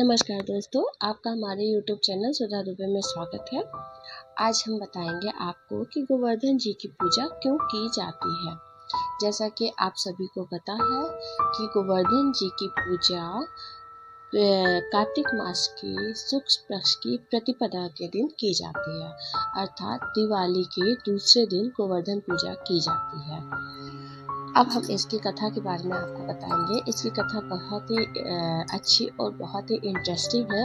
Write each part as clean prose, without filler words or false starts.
नमस्कार दोस्तों, आपका हमारे YouTube चैनल सुधा दुबे में स्वागत है। आज हम बताएंगे आपको कि गोवर्धन जी की पूजा क्यों की जाती है। जैसा कि आप सभी को पता है कि गोवर्धन जी की पूजा कार्तिक मास की शुक्ल पक्ष की प्रतिपदा के दिन की जाती है, अर्थात दिवाली के दूसरे दिन गोवर्धन पूजा की जाती है। अब हम इसकी कथा के बारे में आपको बताएंगे। इसकी कथा बहुत ही अच्छी और बहुत ही इंटरेस्टिंग है।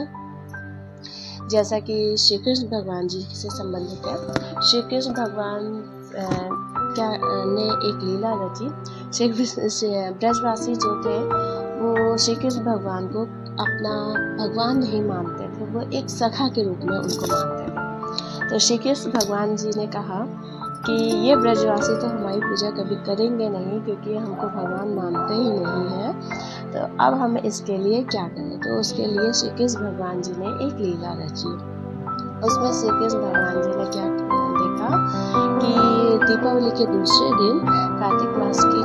जैसा कि श्री कृष्ण भगवान जी से संबंधित है। श्री कृष्ण भगवान ने एक लीला रची। ब्रजवासी जो थे वो श्री कृष्ण भगवान को अपना भगवान नहीं मानते थे, वो एक सखा के रूप में उनको मानते थे। तो श्री कृष्ण भगवान जी ने कहा कि ये ब्रजवासी तो हमारी पूजा कभी करेंगे नहीं, क्योंकि हमको भगवान मानते ही नहीं है। तो अब हम इसके लिए क्या करें। तो उसके लिए श्री कृष्ण भगवान जी ने एक लीला रची। उसमें श्री कृष्ण भगवान जी ने क्या देखा कि दीपावली के दूसरे दिन कार्तिक मास की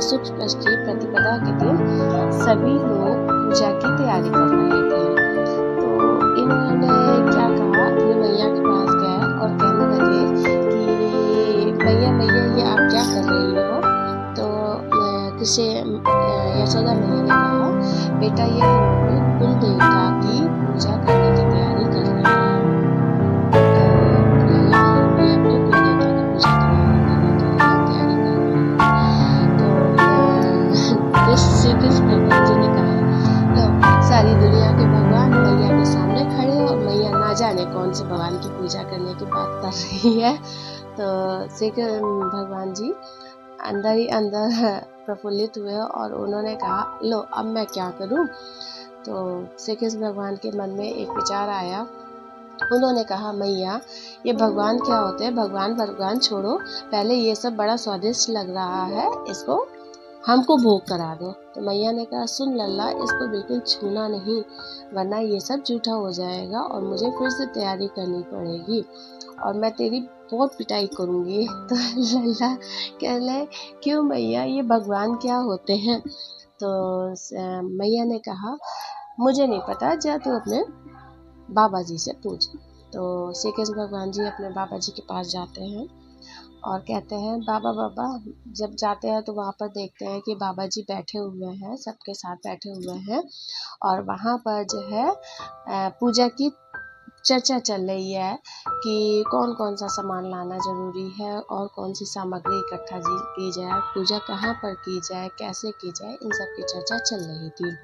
शुक्ल पक्ष की प्रतिपदा के दिन सभी लोग पूजा की तैयारी कर रहे थे। तो इन्होंने क्या कहा, अपनी मैया के पास गए और कहने लगे मैया ये आप क्या कर रही हो। तो यशोदा मैया ने कहा, बेटा ये हम अपने कुल देवता की पूजा करने की तैयारी कर रहे हैं। तो ये अपने कुल देवता की पूजा करने की तैयारी कर रहे हैं। तो श्री कृष्ण भगवान जी ने कहा, लो सारी दुनिया के भगवान मैया के सामने खड़े और मैया ना जाने कौन से भगवान की पूजा करने की बात कर रही है। तो श्री कृष्ण भगवान जी अंदर ही अंदर प्रफुल्लित हुए और उन्होंने कहा, लो अब मैं क्या करूं। तो श्री कृष्ण भगवान के मन में एक विचार आया। उन्होंने कहा, मैया ये भगवान क्या होते हैं, भगवान छोड़ो, पहले ये सब बड़ा स्वादिष्ट लग रहा है, इसको हमको भोग करा दो। तो मैया ने कहा, सुन लल्ला, इसको बिल्कुल छूना नहीं, वरना ये सब झूठा हो जाएगा और मुझे फिर से तैयारी करनी पड़ेगी और मैं तेरी बहुत पिटाई करूंगी। तो लल्ला कहले, क्यों मैया, ये भगवान क्या होते हैं। तो मैया ने कहा, मुझे नहीं पता, जा तू अपने बाबा जी से पूछ। तो श्री कृष्ण भगवान जी अपने बाबा जी के पास जाते हैं और कहते हैं, बाबा। जब जाते हैं तो वहाँ पर देखते हैं कि बाबा जी बैठे हुए हैं, सबके साथ बैठे हुए हैं और वहाँ पर जो है पूजा की चर्चा चल रही है कि कौन कौन सा सामान लाना जरूरी है और कौन सी सामग्री इकट्ठा की जाए, पूजा कहाँ पर की जाए, कैसे की जाए, इन सब की चर्चा चल रही थी।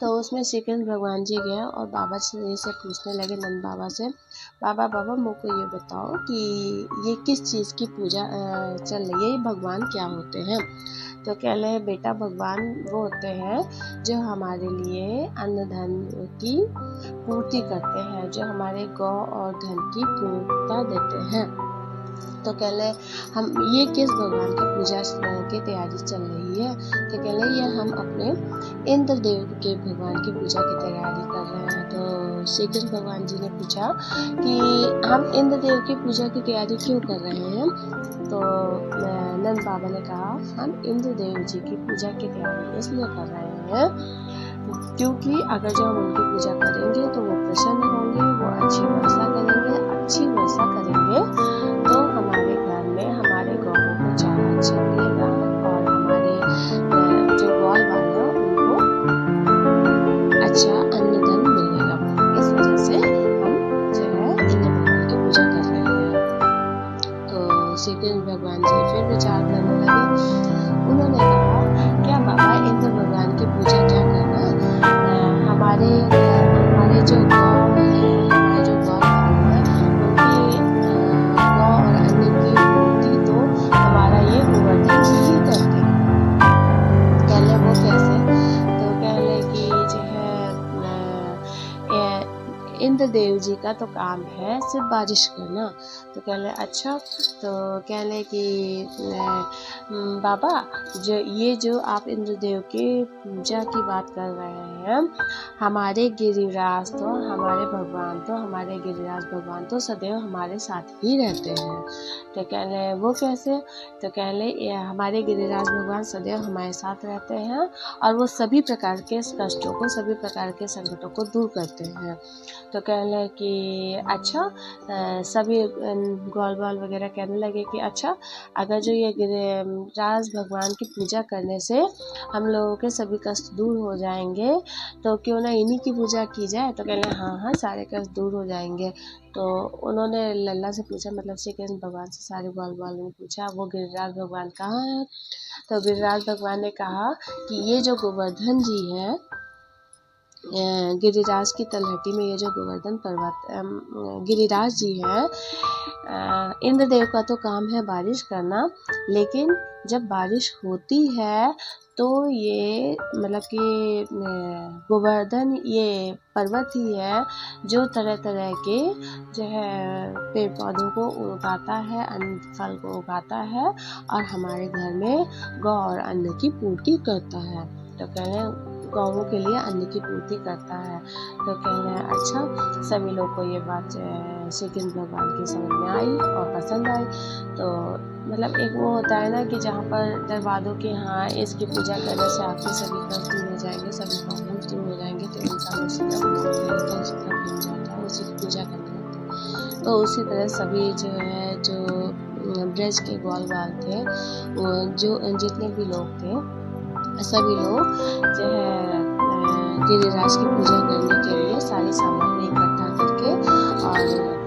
तो उसमें श्री कृष्ण भगवान जी गए और बाबा जी से पूछने लगे, नंद बाबा से, बाबा मुझको ये बताओ कि ये किस चीज़ की पूजा चल रही है, ये भगवान क्या होते हैं। तो कह रहे, बेटा भगवान वो होते हैं जो हमारे लिए अन्न धन की पूर्ति करते हैं, जो हमारे गौ और धन की पूर्णता देते हैं। तो कह रहे, हम ये किस भगवान की पूजा की तैयारी चल रही है। तो कह रहे, ये हम अपने इंद्र देव के भगवान की पूजा की तैयारी कर रहे हैं। तो श्री कृष्ण भगवान जी ने पूछा कि हम इंद्र देव की पूजा की तैयारी क्यों कर रहे हैं। तो नंद बाबा ने कहा, हम इंद्र देव जी की पूजा की तैयारी इसलिए कर रहे हैं क्योंकि अगर जब हम उनकी पूजा करेंगे तो वो प्रसन्न होंगे, वो अच्छी वर्षा करेंगे तो हमारे घर में हमारे गौों को चारा अच्छा मिलेगा और हमारे जो ग्वाल वाले उनको अच्छा अन्न धन मिलेगा। इस वजह से हम जो है इंद्र भगवान की पूजा कर रहे हैं। तो श्री कृष्ण भगवान जी फिर विचार करने लगे। उन्होंने कहा, क्या बाबा, इंद्र भगवान की पूजा क्या करना, हमारे जो गौ है, हमारे जो गौ है, उनकी इंद्रदेव जी का तो काम है सिर्फ बारिश करना। तो कह रहे अच्छा, तो कह रहे कि बाबा जो आप इंद्रदेव के पूजा की बात कर रहे हैं, हमारे गिरिराज तो हमारे गिरिराज भगवान तो सदैव हमारे साथ ही रहते हैं। तो कह रहे वो कैसे? तो कह रहे हमारे गिरिराज भगवान सदैव हमारे साथ रहते हैं और वो सभी प्रकार के कष्टों को, सभी प्रकार के संकटों को दूर करते हैं। तो कह रहे कि अच्छा, सभी ग्वाल वगैरह कहने लगे कि अच्छा, अगर जो ये गिरिराज भगवान की पूजा करने से हम लोगों के सभी कष्ट दूर हो जाएंगे, तो क्यों ना इन्हीं की पूजा की जाए। तो कह रहे हाँ, सारे कष्ट दूर हो जाएंगे। तो उन्होंने लल्ला से पूछा, मतलब श्री कृष्ण भगवान से सारे ग्वाल ने पूछा वो गिरिराज भगवान कहाँ है। तो गिरिराज भगवान ने कहा कि ये जो गोवर्धन जी हैं, गिरिराज की तलहटी में ये जो गोवर्धन पर्वत गिरिराज जी हैं, इंद्रदेव का तो काम है बारिश करना, लेकिन जब बारिश होती है तो ये मतलब कि गोवर्धन ये पर्वत ही है जो तरह तरह के जो है पेड़ पौधों को उगाता है, अन्न फल को उगाता है और हमारे घर में गौ और अन्न की पूर्ति करता है। तो कह रहे हैं गौओं के लिए अन्न की पूर्ति करता है। तो कह रहे हैं अच्छा, सभी लोग को ये बात श्री कृष्ण भगवान की समझ में आई और पसंद आई। तो मतलब एक वो होता है ना कि जहाँ पर दरवादों के हाँ इसकी पूजा करने से आपके सभी कष्ट दूर हो जाएंगे, सभी प्रॉब्लम्स दूर हो जाएंगे, तो इंसान उसी की पूजा करने लगता है। तो उसी तरह सभी जो है जो ब्रज के ग्वाल थे, जो जितने भी लोग थे, सभी लोग जो है गिरिराज की पूजा करने के लिए सारी सामग्री इकट्ठा करके, और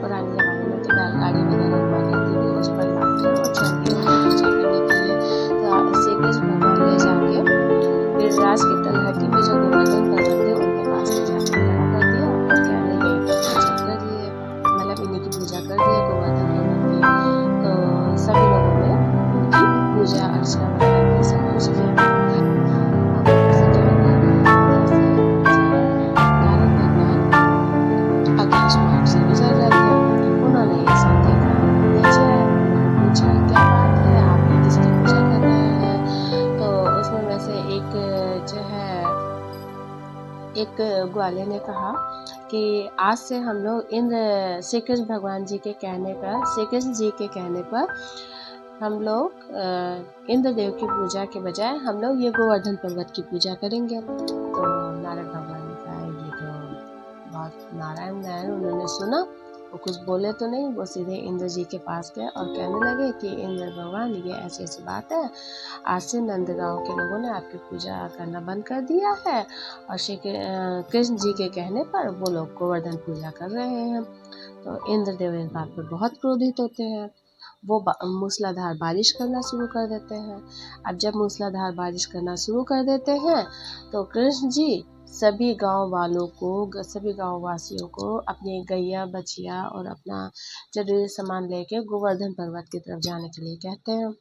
पुराने ज़माने में तो बैलगाड़ी वगैरह हुआ करती थी, उस पर लाकर और चल दिए पूजा करने के लिए। तो श्री कृष्ण भगवान ले जाके गिरिराज की तलहटी में जो गोवर्धन पर्वत थे उनके पास ले जाकर खड़ा कर दिया और कह रहे पूजा कर लिए, मतलब इन्हीं की पूजा कर दिया गोवर्धन पर्वत की। तो सभी लोगों ने उनकी पूजा अर्चना वगैरह की, सब कुछ किया। आकाश मार्ग से गुजर रहे थे, उन्होंने ये सब देखा, नीचे पूछा क्या बात है, आप ये किसकी पूजा कर रहे हैं। तो उसमें में से एक ग्वाले ने कहा कि आज से हम लोग श्री कृष्ण भगवान जी के कहने पर, श्री कृष्ण जी के कहने पर हम लोग इंद्रदेव की पूजा के बजाय हम लोग ये गोवर्धन पर्वत की पूजा करेंगे। तो नारद भगवान ने कहा ये तो बहुत नारायण उन्होंने सुना, वो कुछ बोले तो नहीं, वो सीधे इंद्र जी के पास गए और कहने लगे कि इंद्र भगवान ये ऐसी ऐसी बात है, आज से नंदगांव के लोगों ने आपकी पूजा करना बंद कर दिया है और श्री कृष्ण जी के कहने पर वो लोग गोवर्धन पूजा कर रहे हैं। तो इंद्रदेव इस बात पर बहुत क्रोधित होते हैं, वो मूसलाधार बारिश करना शुरू कर देते हैं। अब जब मूसलाधार बारिश करना शुरू कर देते हैं तो कृष्ण जी सभी गांव वालों को, सभी गांव वासियों को अपनी गैया बछिया और अपना जरूरी सामान लेके गोवर्धन पर्वत की तरफ जाने के लिए कहते हैं।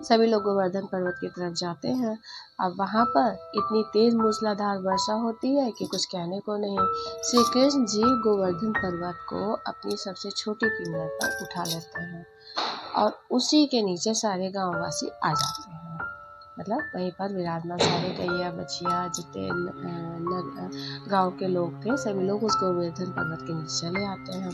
सभी लोग गोवर्धन पर्वत की तरफ जाते हैं। अब वहाँ पर इतनी तेज मूसलाधार वर्षा होती है कि कुछ कहने को नहीं। श्री कृष्ण जी गोवर्धन पर्वत को अपनी सबसे छोटी फिंगर पर उठा लेते हैं और उसी के नीचे सारे गांववासी आ जाते हैं। मतलब वहीं पर विराजमान सारे गैया बछिया जितने गांव के लोग थे, सभी लोग उस गोवर्धन पर्वत के नीचे चले आते हैं।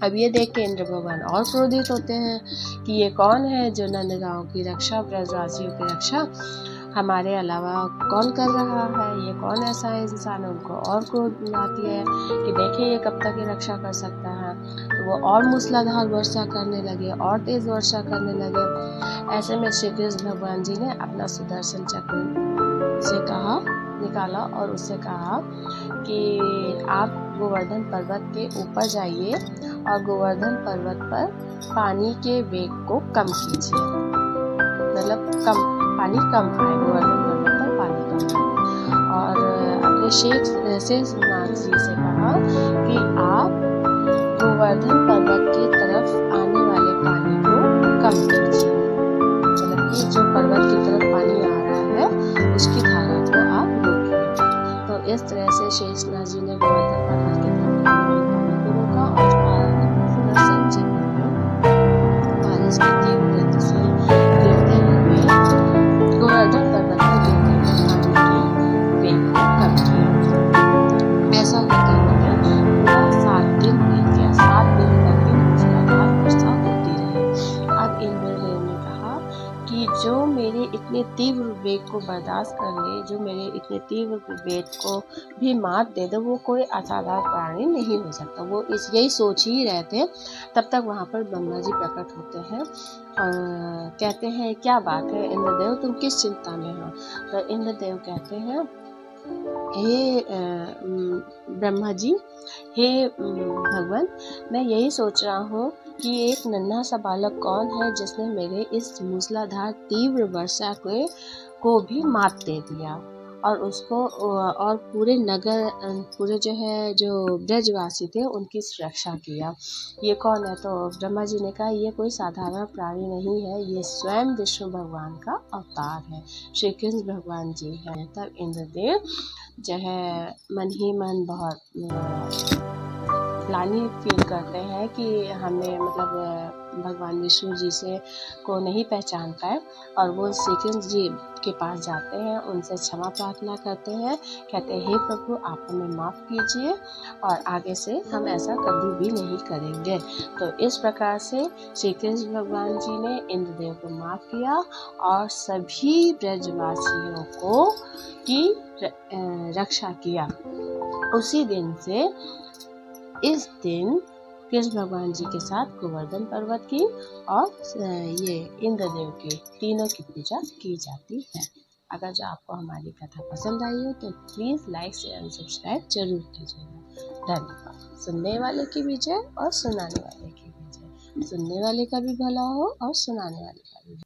अब ये देख के इंद्र भगवान और क्रोधित होते हैं कि ये कौन है जो नंदगांव की रक्षा, ब्रजवासियों की रक्षा हमारे अलावा कौन कर रहा है, ये कौन ऐसा है इंसान है। उनको और क्रोध आती है कि देखिए ये कब तक ये रक्षा कर सकता है। तो वो और मूसलाधार वर्षा करने लगे, और तेज वर्षा करने लगे। ऐसे में श्री कृष्ण भगवान जी ने अपना सुदर्शन चक्र से निकाला और उससे कहा कि आप गोवर्धन पर्वत के ऊपर जाइए और गोवर्धन पर्वत पर पानी के वेग को कम कीजिए, मतलब पानी कम आए, गोवर्धन पर्वत पर पानी कम आए। और अपने शेषनाग जी से कहा कि आप गोवर्धन पर्वत की तरफ आने वाले पानी को कम कीजिए, मतलब कि जो पर्वत की तरफ पानी आ रहा है उसकी धारा को आप रोकिए। तो इस तरह से शेषनाग जी ने गोवर्धन पर्वत की तरफ वेग को बर्दाश्त कर ले, जो मेरे इतने तीव्र वेग को भी मात दे दे, वो कोई असाधारण प्राणी नहीं हो सकता। वो यही सोच ही रहे थे, तब तक वहाँ पर ब्रह्मा जी प्रकट होते हैं और कहते हैं क्या बात है इंद्रदेव, तुम किस चिंता में हो। तो इंद्रदेव कहते हैं हे ब्रह्मा जी, हे भगवान, मैं यही सोच रहा हूँ कि एक नन्हा सा बालक कौन है जिसने मेरे इस मूसलाधार तीव्र वर्षा को भी मात दे दिया और उसको और पूरे नगर, पूरे जो ब्रजवासी थे उनकी सुरक्षा किया। ये कौन है? तो ब्रह्मा जी ने कहा ये कोई साधारण प्राणी नहीं है, ये स्वयं विष्णु भगवान का अवतार है, श्री कृष्ण भगवान जी हैं। तब इंद्रदेव जो है मन ही मन बहुत ग्लानि फील करते हैं कि हमें मतलब भगवान विष्णु जी से को नहीं पहचान पाए, और वो श्री कृष्ण जी के पास जाते हैं, उनसे क्षमा प्रार्थना करते हैं, कहते हैं हे प्रभु आप हमें माफ़ कीजिए और आगे से हम ऐसा कभी भी नहीं करेंगे। तो इस प्रकार से श्री कृष्ण भगवान जी ने इंद्रदेव को माफ़ किया और सभी ब्रजवासियों को की रक्षा किया। उसी दिन से इस दिन कृष्ण भगवान जी के साथ गोवर्धन पर्वत की और ये इंद्रदेव की तीनों की पूजा की जाती है। अगर जो आपको हमारी कथा पसंद आई हो तो please like share and subscribe जरूर कीजिएगा। धन्यवाद। सुनने वाले की भी जय और सुनाने वाले की भी जय। सुनने वाले का भी भला हो और सुनाने वाले का भी।